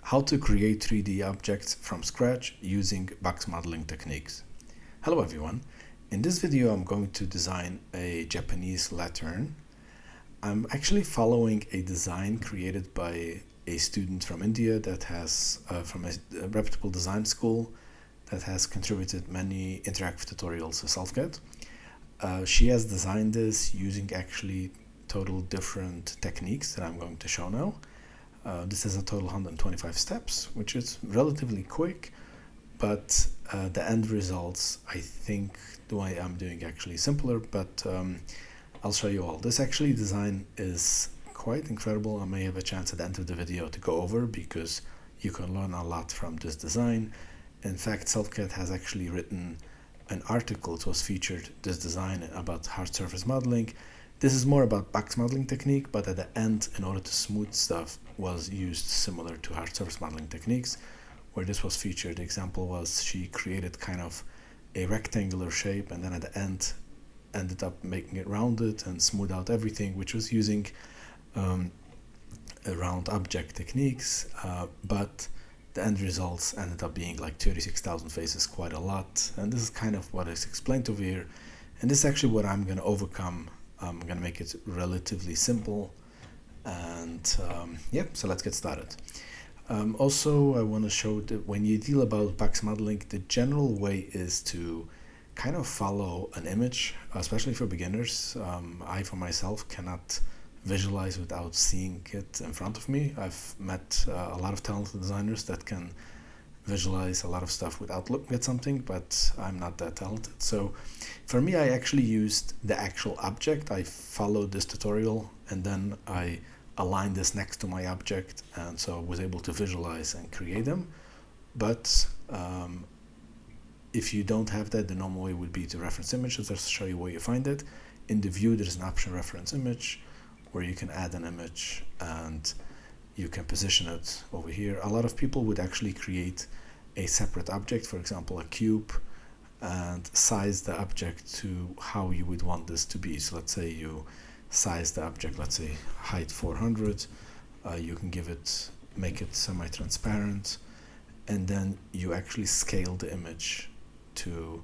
how to create 3D objects from scratch using box modeling techniques. Hello everyone. In this video I'm going to design a Japanese lantern. I'm actually following a design created by a student from India that has from a reputable design school that has contributed many interactive tutorials to SelfCAD. She has designed this using actually total different techniques that I'm going to show now. This is a total 125 steps, which is relatively quick, but the end results, I think the way I'm doing actually simpler, but I'll show you all. This actually design is quite incredible. I may have a chance at the end of the video to go over because you can learn a lot from this design. In fact, SelfCAD has actually written an article that was featured this design about hard surface modeling. This is more about box modeling technique, but at the end, in order to smooth stuff, was used similar to hard surface modeling techniques, where this was featured. The example was she created kind of a rectangular shape and then at the end ended up making it rounded and smooth out everything, which was using round object techniques, but the end results ended up being like 36,000 faces, quite a lot. And this is kind of what is explained over here. And this is actually what I'm going to overcome. I'm going to make it relatively simple. And yeah, so let's get started. Also, I want to show that when you deal about box modeling, the general way is to kind of follow an image, especially for beginners. I, for myself, cannot visualize without seeing it in front of me. I've met a lot of talented designers that can visualize a lot of stuff without looking at something, but I'm not that talented. So for me, I actually used the actual object. I followed this tutorial and then I aligned this next to my object, and so I was able to visualize and create them. But if you don't have that, the normal way would be to reference image. So just to show you where you find it. In the view, there's an option reference image where you can add an image and you can position it over here. A lot of people would actually create a separate object, for example, a cube, and size the object to how you would want this to be. So let's say you size the object, let's say height 400. You can make it semi-transparent, and then you actually scale the image to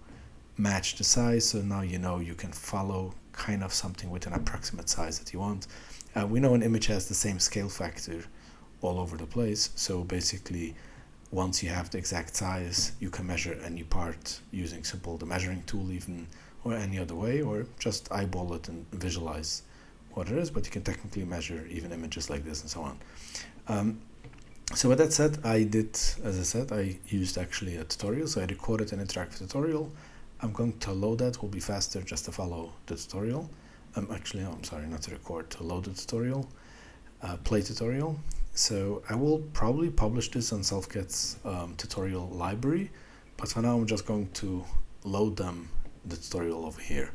match the size. So now you know you can follow kind of something with an approximate size that you want. We know an image has the same scale factor all over the place, so basically once you have the exact size, you can measure any part using the measuring tool even, or any other way, or just eyeball it and visualize what it is, but you can technically measure even images like this and so on. So with that said, I used actually a tutorial, so I recorded an interactive tutorial. I'm going to load that. It will be faster just to follow the tutorial. Actually, no, I'm sorry, not to record, to load the tutorial, play tutorial. So I will probably publish this on SelfCAD's tutorial library, but for now I'm just going to load the tutorial over here.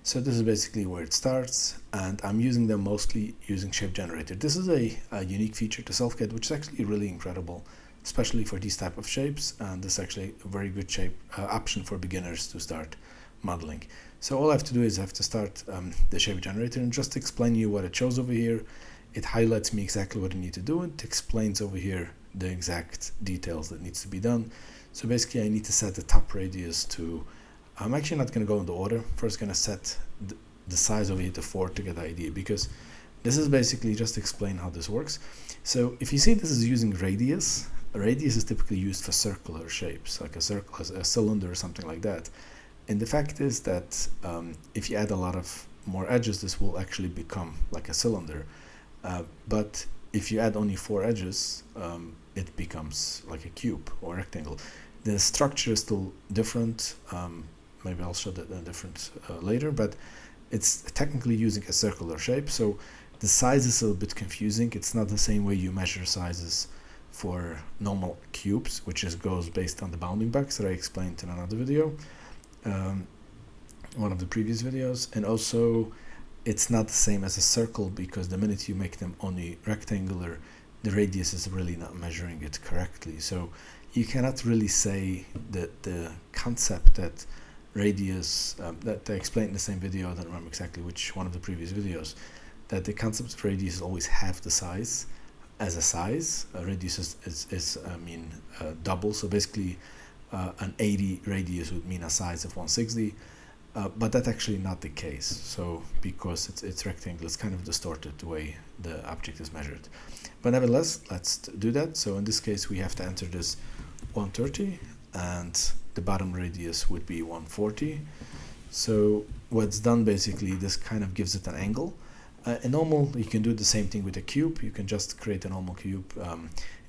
So this is basically where it starts, and I'm using them mostly using shape generator. This is a unique feature to SelfCAD, which is actually really incredible, especially for these type of shapes, and this is actually a very good shape option for beginners to start modeling. So all I have to do is I have to start the shape generator and just explain you what it shows over here. It highlights me exactly what I need to do. It explains over here the exact details that needs to be done. So basically I need to set the top radius to, I'm actually not going to go in the order. First going to set the size over here to 4 to get the idea, because this is basically just to explain how this works. So if you see this is using radius, a radius is typically used for circular shapes, like a circle, a cylinder or something like that. And the fact is that if you add a lot of more edges, this will actually become like a cylinder. But if you add only 4 edges, it becomes like a cube or rectangle. The structure is still different. Maybe I'll show the difference later, but it's technically using a circular shape. So the size is a little bit confusing. It's not the same way you measure sizes for normal cubes, which goes based on the bounding box that I explained in another video, one of the previous videos. And also it's not the same as a circle, because the minute you make them only rectangular, the radius is really not measuring it correctly. So you cannot really say that the concept that radius, that I explained in the same video, I don't remember exactly which one of the previous videos, that the concept of radius is always half the size. as a size. Radius is double, so basically an 80 radius would mean a size of 160, but that's actually not the case. So because it's rectangle, it's kind of distorted the way the object is measured. But nevertheless, let's do that. So in this case, we have to enter this 130, and the bottom radius would be 140. So what's done basically, this kind of gives it an angle. In normal, you can do the same thing with a cube. You can just create a normal cube.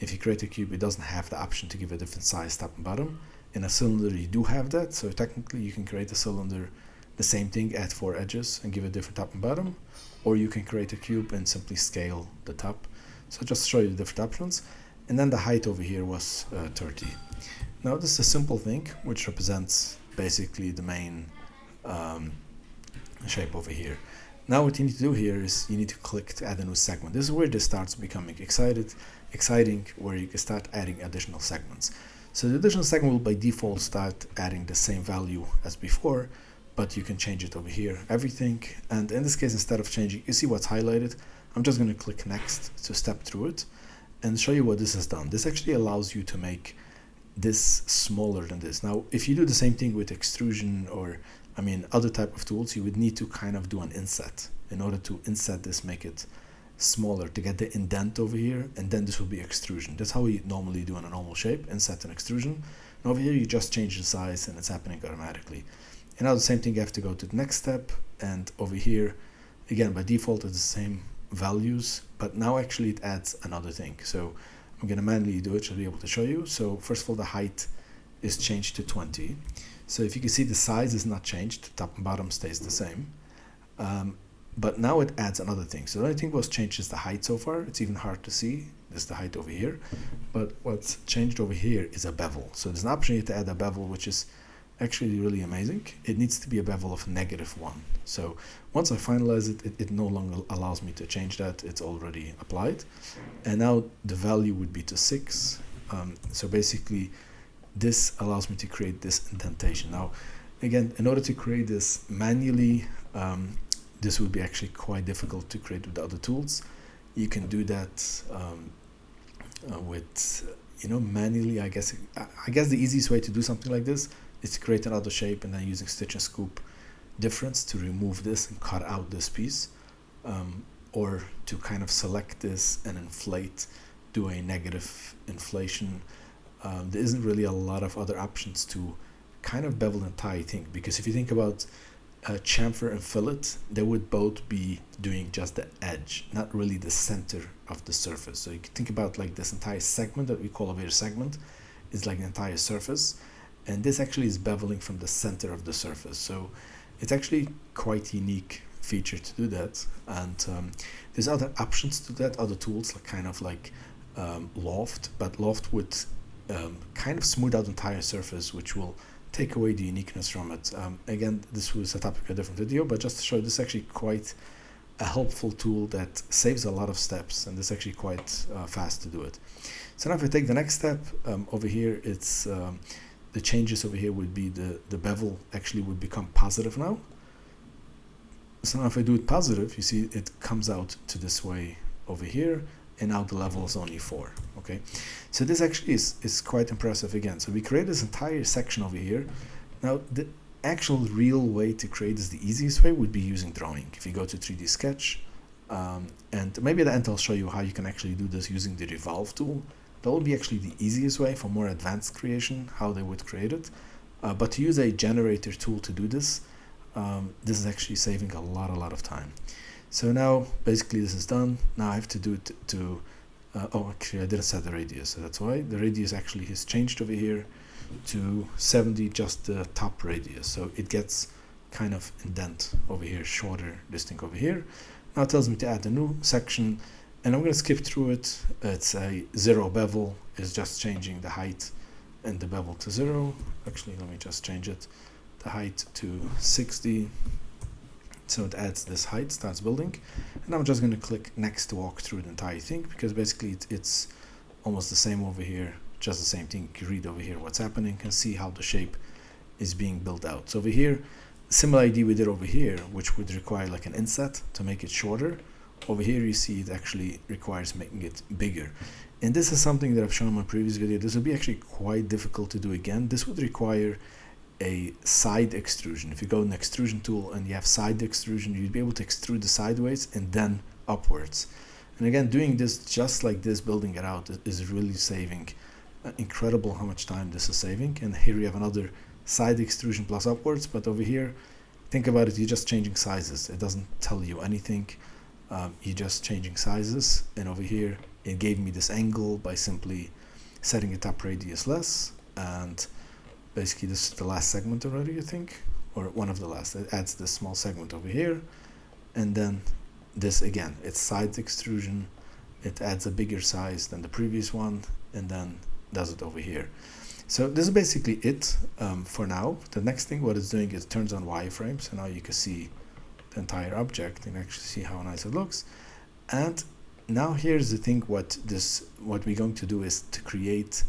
If you create a cube, it doesn't have the option to give a different size top and bottom. In a cylinder, you do have that. So technically, you can create a cylinder, the same thing, add 4 edges and give a different top and bottom. Or you can create a cube and simply scale the top. So just to show you the different options. And then the height over here was 30. Now this is a simple thing, which represents basically the main shape over here. Now what you need to do here is you need to click to add a new segment. This is where this starts becoming exciting, where you can start adding additional segments. So the additional segment will by default start adding the same value as before, but you can change it over here, everything. And in this case, instead of changing, you see what's highlighted. I'm just going to click next to step through it and show you what this has done. This actually allows you to make this smaller than this. Now, if you do the same thing with extrusion or other type of tools, you would need to kind of do an inset. In order to inset this, make it smaller to get the indent over here, and then this will be extrusion. That's how we normally do in a normal shape, inset and extrusion. And over here, you just change the size and it's happening automatically. And now the same thing, you have to go to the next step, and over here, again, by default, it's the same values, but now actually it adds another thing. So I'm going to manually do it to be able to show you. So first of all, the height is changed to 20. So if you can see, the size is not changed, top and bottom stays the same. But now it adds another thing. So the only thing was changed is the height so far. It's even hard to see. This is the height over here. But what's changed over here is a bevel. So there's an option here to add a bevel, which is actually really amazing. It needs to be a bevel of -1. So once I finalize it, it no longer allows me to change that. It's already applied. And now the value would be to 6. So basically, this allows me to create this indentation. Now, again, in order to create this manually, this would be actually quite difficult to create with the other tools. You can do that with, manually. I guess the easiest way to do something like this is to create another shape and then using stitch and scoop difference to remove this and cut out this piece, or to kind of select this and inflate, do a negative inflation. There isn't really a lot of other options to kind of bevel the entire thing, because if you think about chamfer and fillet, they would both be doing just the edge, not really the center of the surface. So you can think about like this entire segment that we call over here segment is like the entire surface, and this actually is beveling from the center of the surface. So it's actually quite unique feature to do that. And there's other options to that, other tools like loft, but loft would kind of smooth out the entire surface, which will take away the uniqueness from it. Again, this was a topic of a different video, but just to show, this is actually quite a helpful tool that saves a lot of steps, and this is actually quite fast to do it. So now if I take the next step, over here, it's the changes over here would be the bevel actually would become positive now. So now if I do it positive, you see it comes out to this way over here, and now the level is only 4. Okay, so this actually is quite impressive again. So we create this entire section over here. Now the actual real way to create this, the easiest way, would be using drawing. If you go to 3D Sketch, and maybe at the end I'll show you how you can actually do this using the Revolve tool. That would be actually the easiest way for more advanced creation, how they would create it. But to use a generator tool to do this, this is actually saving a lot of time. So now basically this is done. Now I have to do it to oh, actually I didn't set the radius, so that's why the radius actually has changed over here to 70, just the top radius. So it gets kind of indent over here, shorter this thing over here. Now it tells me to add a new section, and I'm going to skip through it. It's a 0 bevel, is just changing the height and the bevel to 0. Actually, let me just change it, the height to 60. So it adds this height, starts building, and I'm just going to click next to walk through the entire thing, because basically it's almost the same over here, just the same thing. You can read over here what's happening and see how the shape is being built out. So over here, similar idea we did over here, which would require like an inset to make it shorter, over here you see it actually requires making it bigger. And this is something that I've shown in my previous video. This would be actually quite difficult to do again. This would require a side extrusion. If you go in the extrusion tool and you have side extrusion, you'd be able to extrude the sideways and then upwards. And again, doing this just like this, building it out, is really saving. Incredible how much time this is saving. And here we have another side extrusion plus upwards, but over here, think about it, you're just changing sizes. It doesn't tell you anything. You're just changing sizes. And over here, it gave me this angle by simply setting it up radius less. And basically this is the last segment already, I think, or one of the last. It adds this small segment over here. And then this again, it's side extrusion. It adds a bigger size than the previous one, and then does it over here. So this is basically it for now. The next thing what it's doing is turns on wireframe. So now you can see the entire object and actually see how nice it looks. And now here's the thing, what we're going to do is to create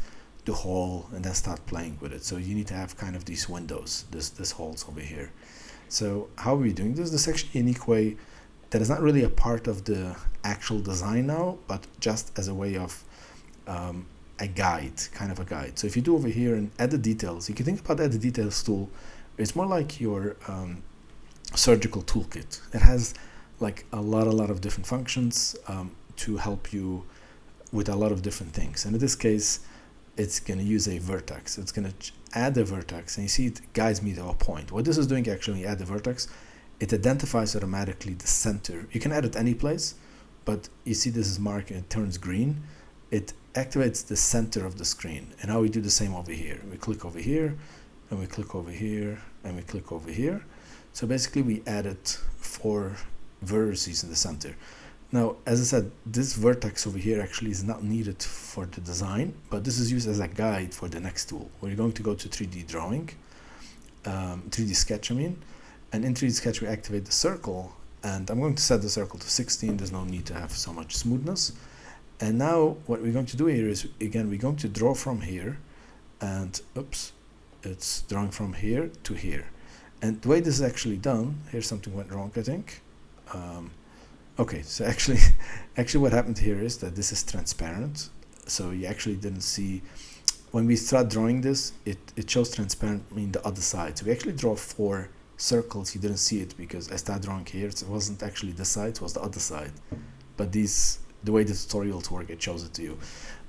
the hole and then start playing with it. So you need to have kind of these windows, this holes over here. So how are we doing this? This is actually a unique way that is not really a part of the actual design now, but just as a way of a guide, kind of a guide. So if you do over here and edit details, you can think about the edit details tool. It's more like your surgical toolkit. It has like a lot of different functions to help you with a lot of different things. And in this case, it's going to use a vertex. It's going to add a vertex, and you see it guides me to a point. What this is doing actually, when you add the vertex, it identifies automatically the center. You can add it any place, but you see this is marked and it turns green. It activates the center of the screen. And now we do the same over here. We click over here, and we click over here, and we click over here. So basically we added 4 vertices in the center. Now, as I said, this vertex over here actually is not needed for the design, but this is used as a guide for the next tool. We're going to go to 3D drawing, 3D sketch, I mean, and in 3D sketch we activate the circle, and I'm going to set the circle to 16. There's no need to have so much smoothness. And now what we're going to do here is, again, we're going to draw from here, and oops, it's drawing from here to here. And the way this is actually done, here something went wrong, I think. Okay, so actually what happened here is that this is transparent. So you actually didn't see, when we start drawing this, it shows transparent, I mean the other side. So we actually draw 4 circles. You didn't see it because I started drawing here. So it wasn't actually this side, it was the other side. But the way the tutorials work, it shows it to you.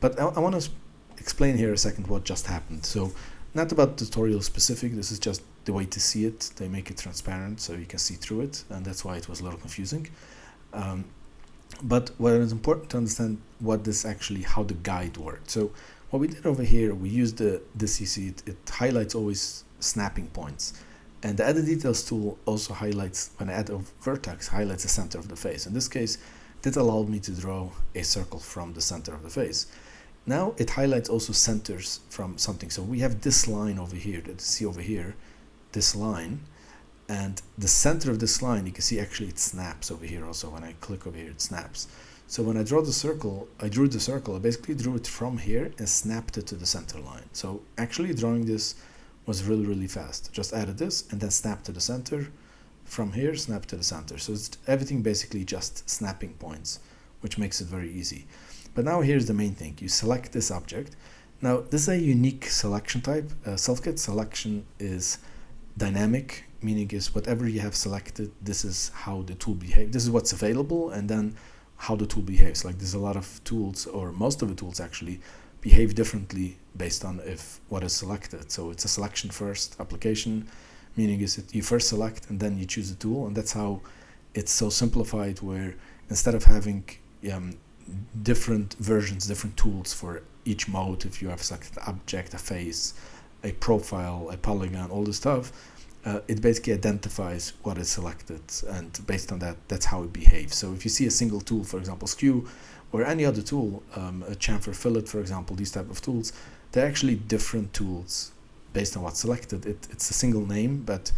But I want to explain here a second what just happened. So not about tutorial specific, this is just the way to see it. They make it transparent so you can see through it, and that's why it was a little confusing. But what is important to understand what this actually, how the guide worked. So what we did over here, we used this, you see it highlights always snapping points. And the edit details tool also highlights, when I add a vertex, highlights the center of the face. In this case, this allowed me to draw a circle from the center of the face. Now it highlights also centers from something. So we have this line over here that you see over here, this line. And the center of this line, you can see actually it snaps over here also. When I click over here, it snaps. So when I draw the circle, I basically drew it from here and snapped it to the center line. So actually drawing this was really fast. Just added this and then snapped to the center. From here, snap to the center. So it's everything basically just snapping points, which makes it very easy. But now here's the main thing. You select this object. Now this is a unique selection type. SelfCAD selection is dynamic, meaning is whatever you have selected, this is how the tool behaves. This is what's available, and then how the tool behaves. Like there's a lot of tools, or most of the tools actually behave differently based on what is selected. So it's a selection first application, meaning is that you first select and then you choose a tool, and that's how it's so simplified, where instead of having different versions, different tools for each mode, if you have selected an object, a face, a profile, a polygon, all this stuff, it basically identifies what is selected, and based on that, that's how it behaves. So if you see a single tool, for example, skew, or any other tool, a chamfer, fillet, for example, these type of tools, they're actually different tools based on what's selected. It's a single name, but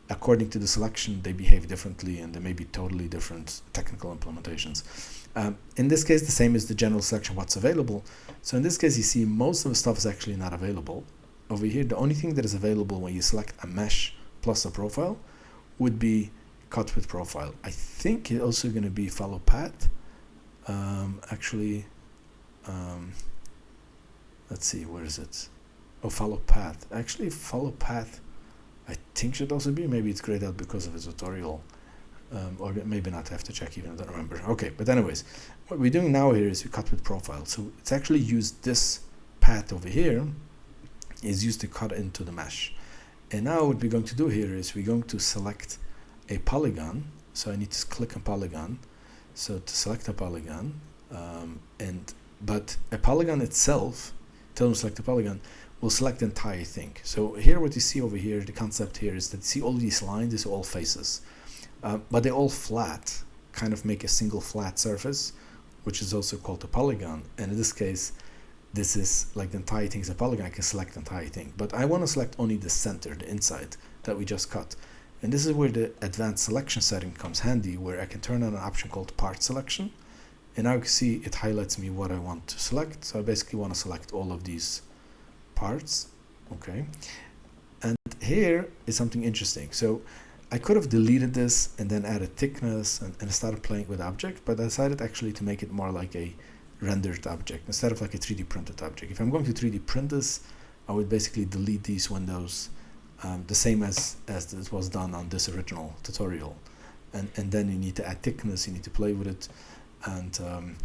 according to the selection, they behave differently, and there may be totally different technical implementations. In this case, the same is the general selection, what's available. So in this case, you see most of the stuff is actually not available. Over here, the only thing that is available when you select a mesh plus a profile would be cut with profile. I think it's also going to be follow path. Let's see, where is it? Oh, follow path. Actually, follow path, I think should also be. Maybe it's grayed out because of a tutorial. Or maybe not, I have to check even, I don't remember. Okay, but anyways, what we're doing now here is we cut with profile. So it's actually used this path over here is used to cut into the mesh. And now what we're going to do here is we're going to select a polygon. So I need to click on polygon. So to select a polygon, but a polygon itself, tell them to select a polygon, will select the entire thing. So here what you see over here, the concept here is that you see all these lines, these are all faces. But they're all flat, kind of make a single flat surface, which is also called a polygon. And in this case, this is like the entire thing is a polygon. I can select the entire thing, but I want to select only the center, the inside that we just cut. And this is where the advanced selection setting comes handy, where I can turn on an option called part selection. And now you can see it highlights me what I want to select. So I basically want to select all of these parts. Okay. And here is something interesting. So I could have deleted this and then added thickness and started playing with object, but I decided actually to make it more like a rendered object instead of like a 3D printed object. If I'm going to 3D print this, I would basically delete these windows, the same as this was done on this original tutorial. And then you need to add thickness, you need to play with it. And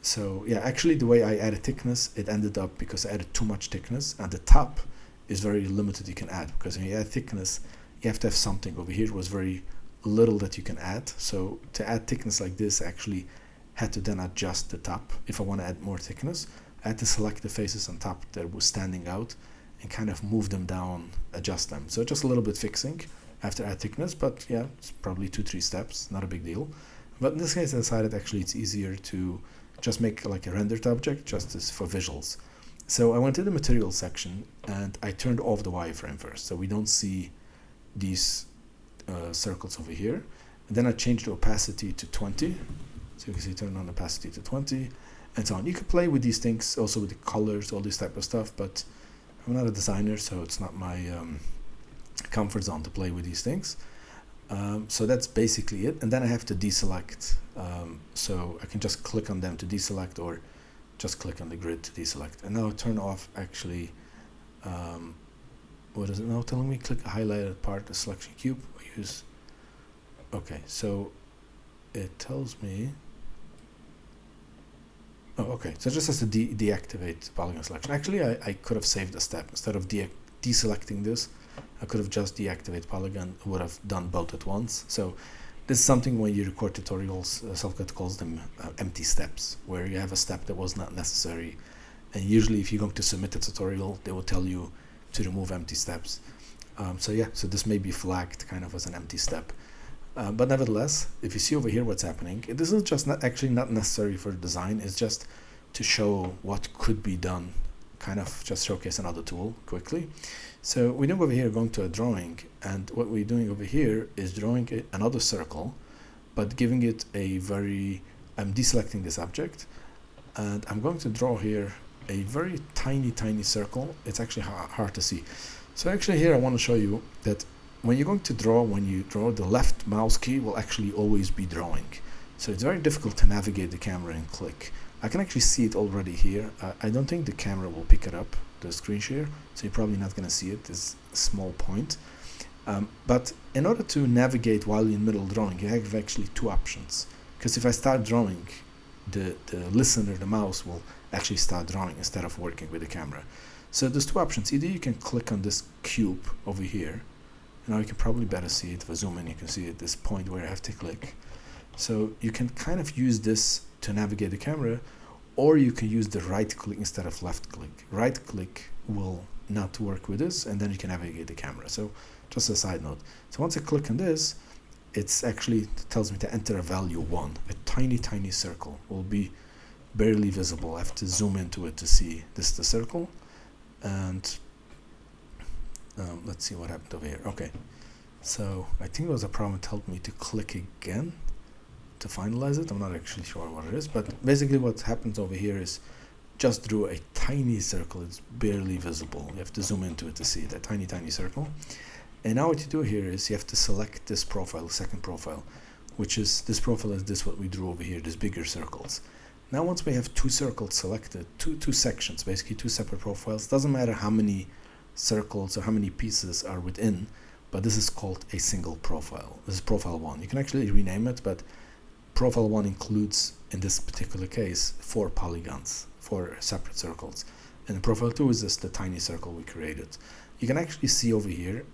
so yeah, actually the way I added thickness, it ended up because I added too much thickness, and the top is very limited you can add, because when you add thickness, you have to have something. Over here it was very little that you can add. So to add thickness like this, I actually had to then adjust the top. If I want to add more thickness, I had to select the faces on top that was standing out and kind of move them down, adjust them. So just a little bit fixing after add thickness, but yeah, it's probably 2-3 steps, not a big deal. But in this case I decided actually it's easier to just make like a rendered object just as for visuals. So I went to the material section and I turned off the wireframe first, so we don't see these circles over here. And then I changed the opacity to 20. So you can see turn on opacity to 20 and so on. You can play with these things also with the colors, all this type of stuff, but I'm not a designer, so it's not my comfort zone to play with these things. So that's basically it. And then I have to deselect. So I can just click on them to deselect, or just click on the grid to deselect. And now I turn off actually, what is it now telling me? Click a highlighted part, the selection cube. Use. Okay, so it tells me. Oh, okay. So it just has to deactivate polygon selection. Actually, I could have saved a step. Instead of deselecting this, I could have just deactivated polygon. Would have done both at once. So this is something when you record tutorials, SelfCAD calls them empty steps, where you have a step that was not necessary. And usually, if you're going to submit a tutorial, they will tell you to remove empty steps. So yeah, so this may be flagged kind of as an empty step. But nevertheless, if you see over here what's happening, this is just not necessary for design. It's just to show what could be done, kind of just showcase another tool quickly. So we're doing over here, going to a drawing, and what we're doing over here is drawing another circle, but giving it a very, I'm deselecting this object, and I'm going to draw here a very tiny circle. It's actually hard to see. So actually here I want to show you that when you're going to draw, the left mouse key will actually always be drawing. So it's very difficult to navigate the camera and click. I can actually see it already here. I don't think the camera will pick it up, the screen share, so you're probably not going to see it. This small point. But in order to navigate while you're in middle drawing, you have actually two options. Because if I start drawing, the listener, the mouse, will actually start drawing instead of working with the camera. So there's two options. Either you can click on this cube over here. Now you can probably better see it. If I zoom in, you can see at this point where I have to click. So you can kind of use this to navigate the camera, or you can use the right click instead of left click. Right click will not work with this, and then you can navigate the camera. So just a side note. So once I click on this, it's actually tells me to enter a value 1. A tiny circle will be barely visible. I have to zoom into it to see this is the circle. And let's see what happened over here. Okay, so I think there was a problem. It helped me to click again to finalize it. I'm not actually sure what it is, but basically what happens over here is just drew a tiny circle. It's barely visible. You have to zoom into it to see that tiny circle. And now what you do here is you have to select this profile, second profile, which is this profile is this what we drew over here, these bigger circles. Now once we have two circles selected, two sections, basically two separate profiles, doesn't matter how many circles or how many pieces are within, but this is called a single profile. This is profile 1. You can actually rename it, but profile 1 includes, in this particular case, 4 polygons, 4 separate circles. And profile 2 is just the tiny circle we created. You can actually see over here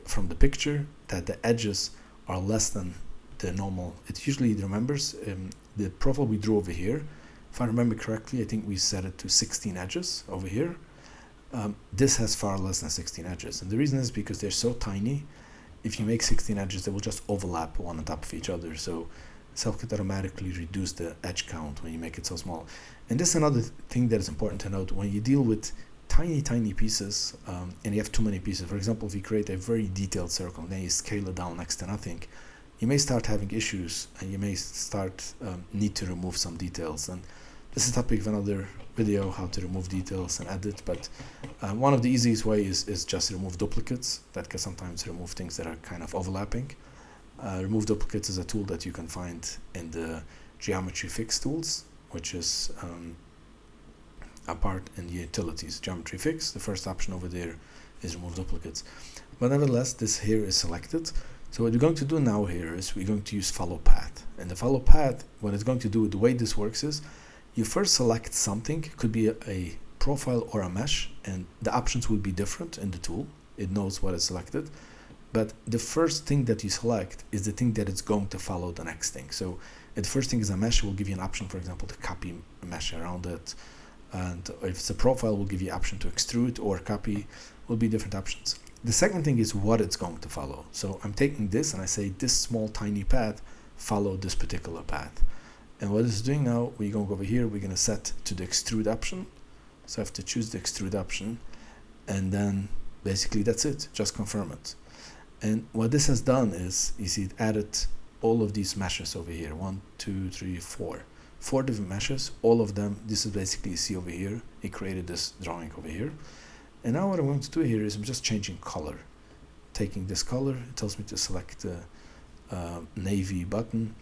from the picture that the edges are less than the normal. It usually remembers the profile we drew over here. If I remember correctly, I think we set it to 16 edges over here. This has far less than 16 edges, and the reason is because they're so tiny. If you make 16 edges, they will just overlap one on top of each other. So SelfCAD automatically reduce the edge count when you make it so small. And this is another thing that is important to note when you deal with tiny pieces, and you have too many pieces. For example, if you create a very detailed circle and then you scale it down next to nothing, you may start having issues, and you may start need to remove some details. And this is a topic of another video, how to remove details and edit, but one of the easiest ways is just remove duplicates. That can sometimes remove things that are kind of overlapping. Remove duplicates is a tool that you can find in the geometry fix tools, which is a part in the utilities. Geometry fix, the first option over there is remove duplicates. But nevertheless, this here is selected. So what we're going to do now here is we're going to use follow path. And the follow path, what it's going to do, the way this works is you first select something. It could be a profile or a mesh, and the options will be different in the tool. It knows what is selected. But the first thing that you select is the thing that is going to follow the next thing. So the first thing is a mesh. Will give you an option, for example, to copy a mesh around it. And if it's a profile, we'll give you an option to extrude or copy. Will be different options. The second thing is what it's going to follow. So I'm taking this and I say this small tiny path follow this particular path. And what it's doing now, we're going to go over here, we're going to set to the extrude option. So I have to choose the extrude option, and then basically that's it, just confirm it. And what this has done is, you see, it added all of these meshes over here, 1, 2, 3, 4. 4 different meshes, all of them. This is basically, you see over here, it created this drawing over here. And now what I'm going to do here is I'm just changing color. Taking this color, it tells me to select the navy button.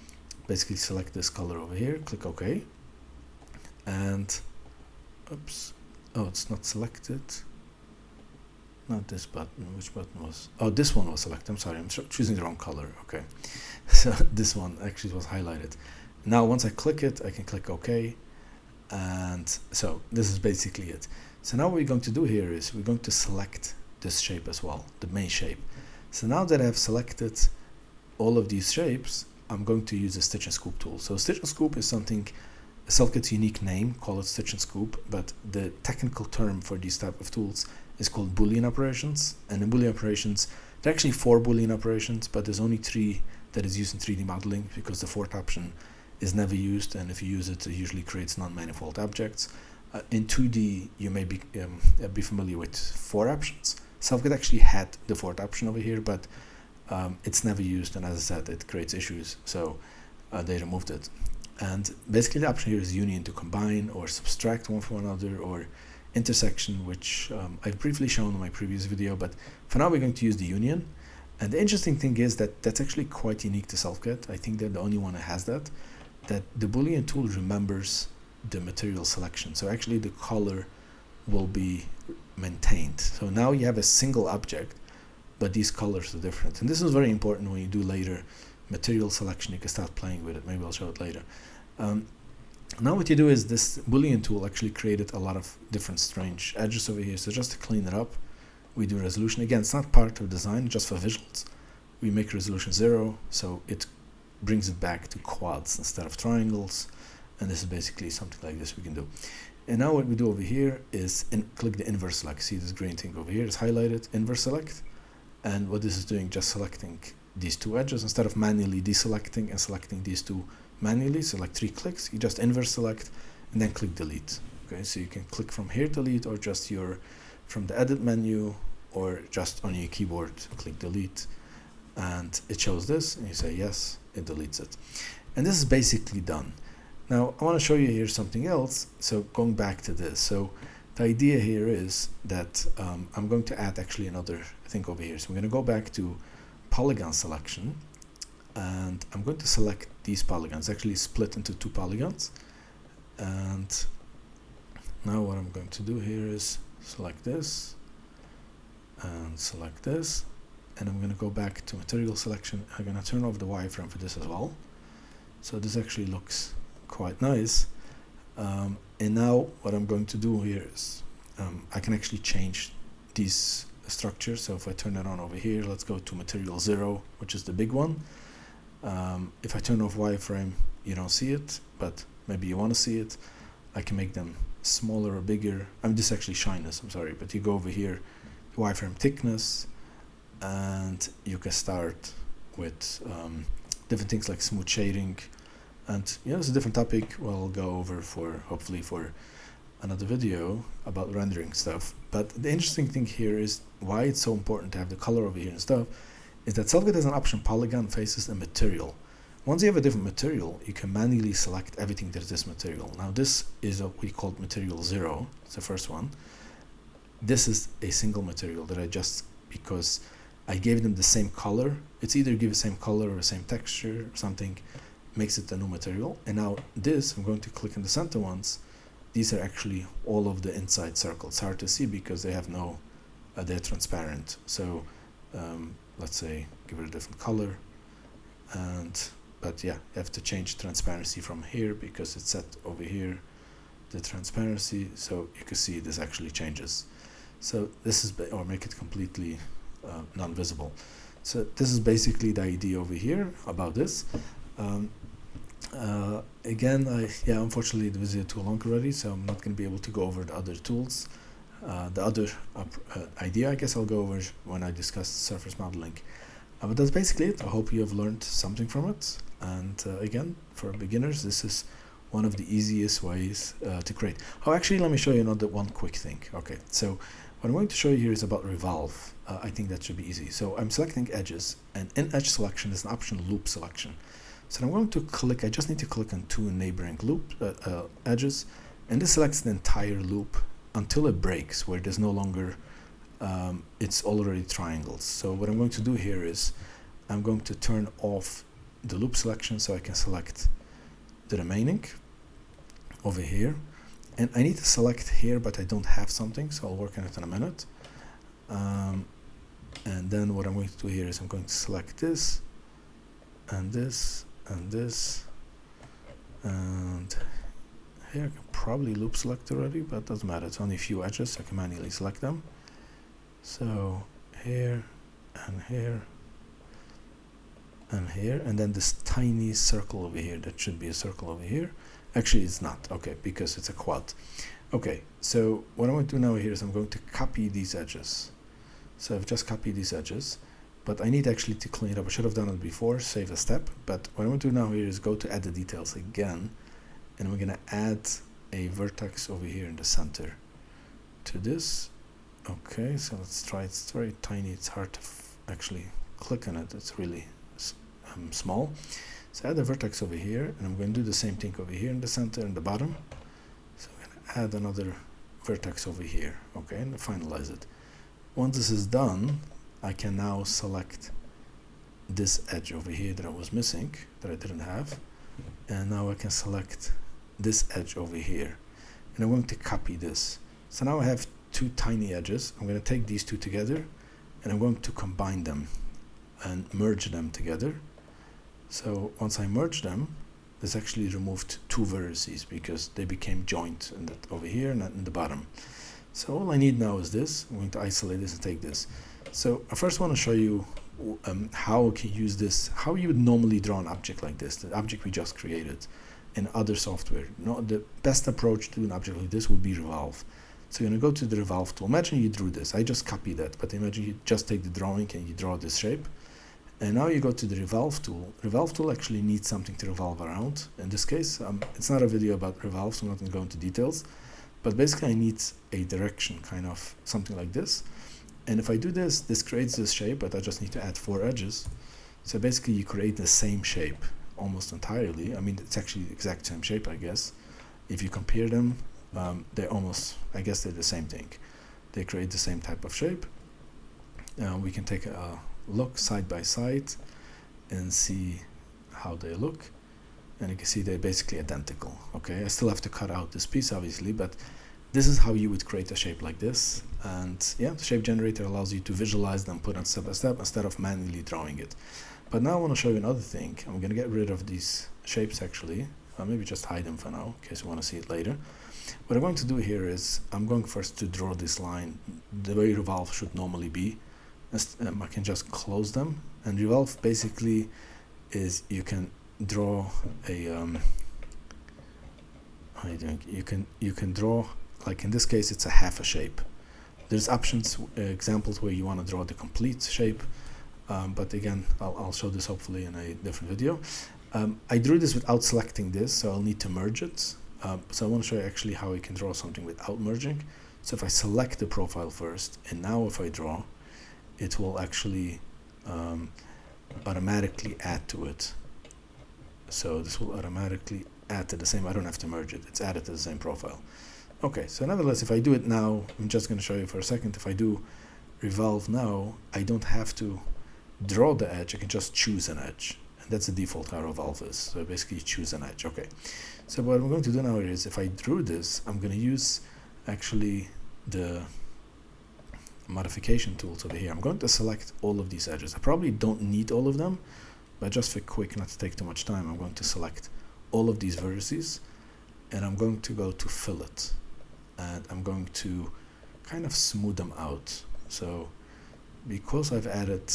Basically select this color over here, click OK. And, oops, oh, it's not selected. Not this button, which button was? Oh, this one was selected. I'm sorry, I'm choosing the wrong color. Okay, so this one actually was highlighted. Now once I click it, I can click OK. And so this is basically it. So now what we're going to do here is we're going to select this shape as well, the main shape. So now that I've selected all of these shapes, I'm going to use the stitch and scoop tool. So stitch and scoop is something, SelfCAD's unique name, call it stitch and scoop, but the technical term for these type of tools is called Boolean operations. And in Boolean operations, there are actually 4 Boolean operations, but there's only 3 that is used in 3D modeling because the 4th option is never used, and if you use it, it usually creates non-manifold objects. In 2D, you may be familiar with 4 options. SelfCAD actually had the 4th option over here, but it's never used, and as I said, it creates issues, so they removed it. And basically the option here is union, to combine or subtract one from another, or intersection, which I've briefly shown in my previous video, but for now we're going to use the union. And the interesting thing is that that's actually quite unique to SelfCAD. I think they're the only one that has that the Boolean tool remembers the material selection. So actually the color will be maintained. So now you have a single object, but these colors are different. And this is very important when you do later material selection. You can start playing with it. Maybe I'll show it later. Now what you do is this Boolean tool actually created a lot of different strange edges over here. So just to clean it up, we do resolution. Again, it's not part of design, just for visuals. We make resolution 0, so it brings it back to quads instead of triangles. And this is basically something like this we can do. And now what we do over here is click the inverse select. See this green thing over here? It's highlighted, inverse select. And what this is doing, just selecting these 2 edges instead of manually deselecting and selecting these 2 manually. So like 3 clicks, you just inverse select and then click delete. Okay, so you can click from here, delete, or just from the edit menu, or just on your keyboard, click delete. And it shows this, and you say yes, it deletes it. And this is basically done. Now I want to show you here something else. So going back to this, so The idea here is that I'm going to add actually another thing over here. So I'm going to go back to polygon selection, and I'm going to select these polygons, actually split into 2 polygons. And now what I'm going to do here is select this and select this, and I'm going to go back to material selection. I'm going to turn off the wireframe for this as well. So this actually looks quite nice. And now what I'm going to do here is I can actually change these structures. So if I turn it on over here, let's go to material 0, which is the big one. If I turn off wireframe, you don't see it, but maybe you want to see it. I can make them smaller or bigger. This is actually shyness, I'm sorry, but you go over here, wireframe thickness, and you can start with different things like smooth shading. And it's a different topic we'll go over hopefully for another video about rendering stuff. But the interesting thing here is why it's so important to have the color over here and stuff is that SelfCAD has an option polygon faces and material. Once you have a different material, you can manually select everything that is this material. Now this is what we call material 0. It's the first one. This is a single material that because I gave them the same color. It's either give the same color or the same texture or something, makes it a new material. And now this, I'm going to click on the center ones. These are actually all of the inside circles. It's hard to see because they have they're transparent. So let's say give it a different color, but yeah, you have to change transparency from here because it's set over here, the transparency, so you can see this actually changes. So this is, or make it completely non-visible. So this is basically the idea over here about this. Again, unfortunately the video is too long already, so I'm not going to be able to go over the other tools. The other idea, I guess I'll go over when I discuss surface modeling. But that's basically it. I hope you have learned something from it. And again, for beginners, this is one of the easiest ways to create. Oh, actually, let me show you another one quick thing. Okay, so what I'm going to show you here is about Revolve. I think that should be easy. So I'm selecting edges, and in edge selection is an option loop selection. So I'm going to click, I just need to click on 2 neighboring loop edges, and this selects the entire loop until it breaks, where there's no longer, it's already triangles. So what I'm going to do here is I'm going to turn off the loop selection so I can select the remaining over here. And I need to select here, but I don't have something, so I'll work on it in a minute. And then what I'm going to do here is I'm going to select this, and this, and this, and here I can probably loop select already, but it doesn't matter. It's only a few edges, so I can manually select them. So here, and here, and here, and then this tiny circle over here, that should be a circle over here. Actually, it's not, okay, because it's a quad. Okay, so what I'm going to do now here is I'm going to copy these edges. So I've just copied these edges, but I need actually to clean it up. I should have done it before, save a step, but what I'm going to do now here is go to edit details again, and we're going to add a vertex over here in the center to this. Okay, so let's try. It's very tiny, it's hard to actually click on it, it's really small. So add a vertex over here, and I'm going to do the same thing over here in the center and the bottom. So I'm going to add another vertex over here, okay, and finalize it. Once this is done, I can now select this edge over here that I was missing, that I didn't have, and now I can select this edge over here, and I'm going to copy this. So now I have 2 tiny edges. I'm going to take these 2 together, and I'm going to combine them and merge them together. So once I merge them, this actually removed 2 vertices because they became joint in that over here and in the bottom. So all I need now is this. I'm going to isolate this and take this. So I first want to show you how you can use this, how you would normally draw an object like this, the object we just created in other software. The best approach to an object like this would be Revolve. So you're going to go to the Revolve tool. Imagine you drew this. I just copied that, but imagine you just take the drawing and you draw this shape. And now you go to the Revolve tool. Revolve tool actually needs something to revolve around. In this case, it's not a video about Revolve, so I'm not going to go into details. But basically I need a direction, kind of something like this. And if I do this, this creates this shape, but I just need to add 4 edges. So basically you create the same shape almost entirely. I mean, it's actually the exact same shape, I guess. If you compare them, They're almost, I guess they're the same thing. They create the same type of shape. We can take a look side by side and see how they look, and you can see they're basically identical. Okay, I still have to cut out this piece obviously, but this is how you would create a shape like this. And yeah, the shape generator allows you to visualize them, put it step by step instead of manually drawing it. But now I want to show you another thing. I'm going to get rid of these shapes actually, maybe just hide them for now in case you want to see it later. What I'm going to do here is I'm going first to draw this line the way Revolve should normally be. I can just close them, and Revolve basically is you can draw a how are you doing? You can draw, like in this case it's a half a shape. There's options, examples where you want to draw the complete shape, but again I'll show this hopefully in a different video. I drew this without selecting this, so I'll need to merge it. So I want to show you actually how I can draw something without merging. So if I select the profile first, and now if I draw, it will actually automatically add to it. So this will automatically add to the same, I don't have to merge it, it's added to the same profile. Okay, so nevertheless, if I do it now, I'm just going to show you for a second. If I do Revolve now, I don't have to draw the edge, I can just choose an edge. And that's the default how Revolve is. So basically choose an edge. Okay, so what I'm going to do now is if I drew this, I'm going to use actually the modification tools over here. I'm going to select all of these edges. I probably don't need all of them, but just for quick, not to take too much time, I'm going to select all of these vertices, and I'm going to go to fillet, and I'm going to kind of smooth them out. So because I've added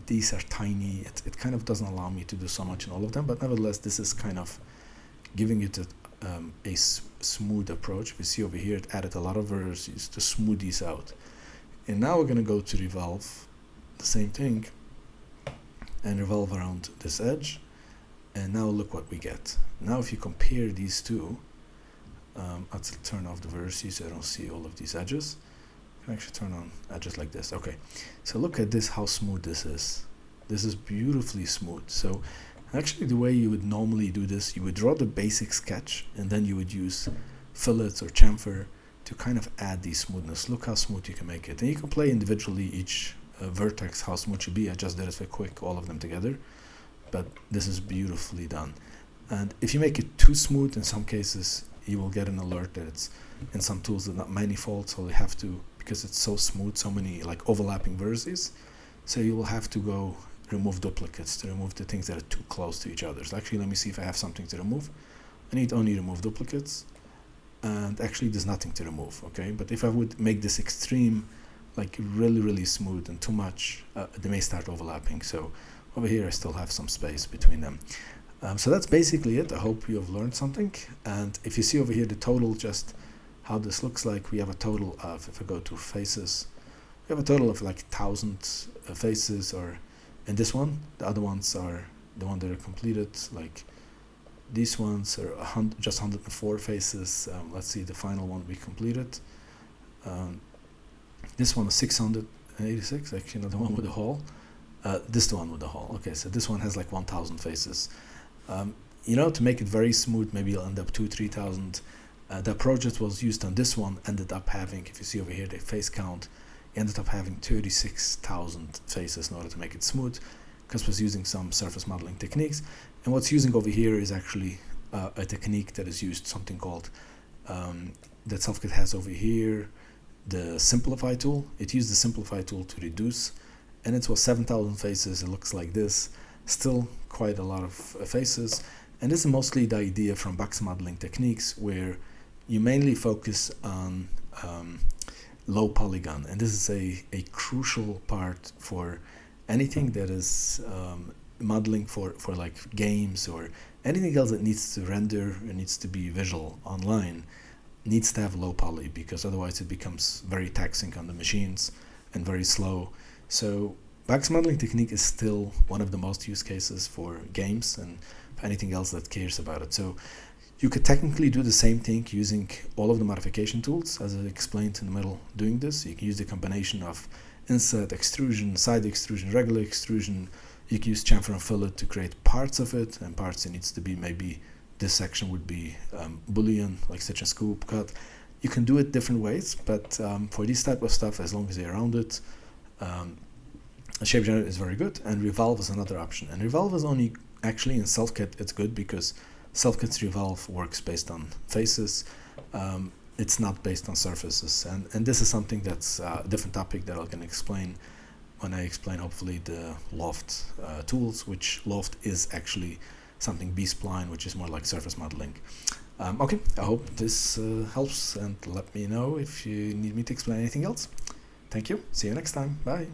these are tiny, it kind of doesn't allow me to do so much in all of them, but nevertheless this is kind of giving it a smooth approach. We see over here it added a lot of vertices to smooth these out. And now we're going to go to Revolve, the same thing, and revolve around this edge. And now look what we get. Now if you compare these two, let's turn off the vertices so I don't see all of these edges. I can actually turn on edges like this. Okay, so look at this, how smooth this is. This is beautifully smooth. So actually the way you would normally do this, you would draw the basic sketch and then you would use fillets or chamfer to kind of add the smoothness. Look how smooth you can make it. And you can play individually each vertex, how smooth it should be. I just did it for quick, all of them together. But this is beautifully done. And if you make it too smooth, in some cases, you will get an alert that it's, in some tools, they're not manifold, so you have to, because it's so smooth, so many like overlapping vertices, so you will have to go remove duplicates to remove the things that are too close to each other. So actually, let me see if I have something to remove. I need only remove duplicates, and actually there's nothing to remove, okay? But if I would make this extreme, like really smooth and too much, they may start overlapping. So over here I still have some space between them. So that's basically it. I hope you have learned something. And if you see over here the total, just how this looks like, we have a total of, if I go to faces, we have a total of like 1,000 faces, or in this one, the other ones are the one that are completed, like these ones are just 104 faces. Let's see the final one we completed. This one is 686, actually not the one with the hole. This is the one with the hole. Okay, so this one has like 1,000 faces. You know, to make it very smooth, maybe you'll end up 2,000-3,000. The approach that was used on this one ended up having, if you see over here, the face count, ended up having 36,000 faces in order to make it smooth, because it was using some surface modeling techniques. And what's using over here is actually a technique that is used, something called, that SelfCAD has over here, the simplify tool. It used the simplify tool to reduce, and it was 7,000 faces. It looks like this, still quite a lot of faces. And this is mostly the idea from box modeling techniques, where you mainly focus on low polygon. And this is a crucial part for anything that is modeling for like games or anything else that needs to render and needs to be visual online, needs to have low poly, because otherwise it becomes very taxing on the machines and very slow. So box modeling technique is still one of the most used cases for games and anything else that cares about it. So you could technically do the same thing using all of the modification tools, as I explained in the middle doing this. You can use the combination of inset, extrusion, side extrusion, regular extrusion. You can use chamfer and fillet to create parts of it, and parts it needs to be maybe this section would be Boolean, like stitch and scoop, cut. You can do it different ways, but for this type of stuff, as long as they're rounded, shape generator is very good, and Revolve is another option. And Revolve is only actually in SelfCAD, it's good because SelfCAD's Revolve works based on faces. It's not based on surfaces, and this is something that's a different topic that I can explain when I explain hopefully the Loft tools, which Loft is actually something B-spline, which is more like surface modeling. Okay, I hope this helps, and let me know if you need me to explain anything else. Thank you. See you next time. Bye.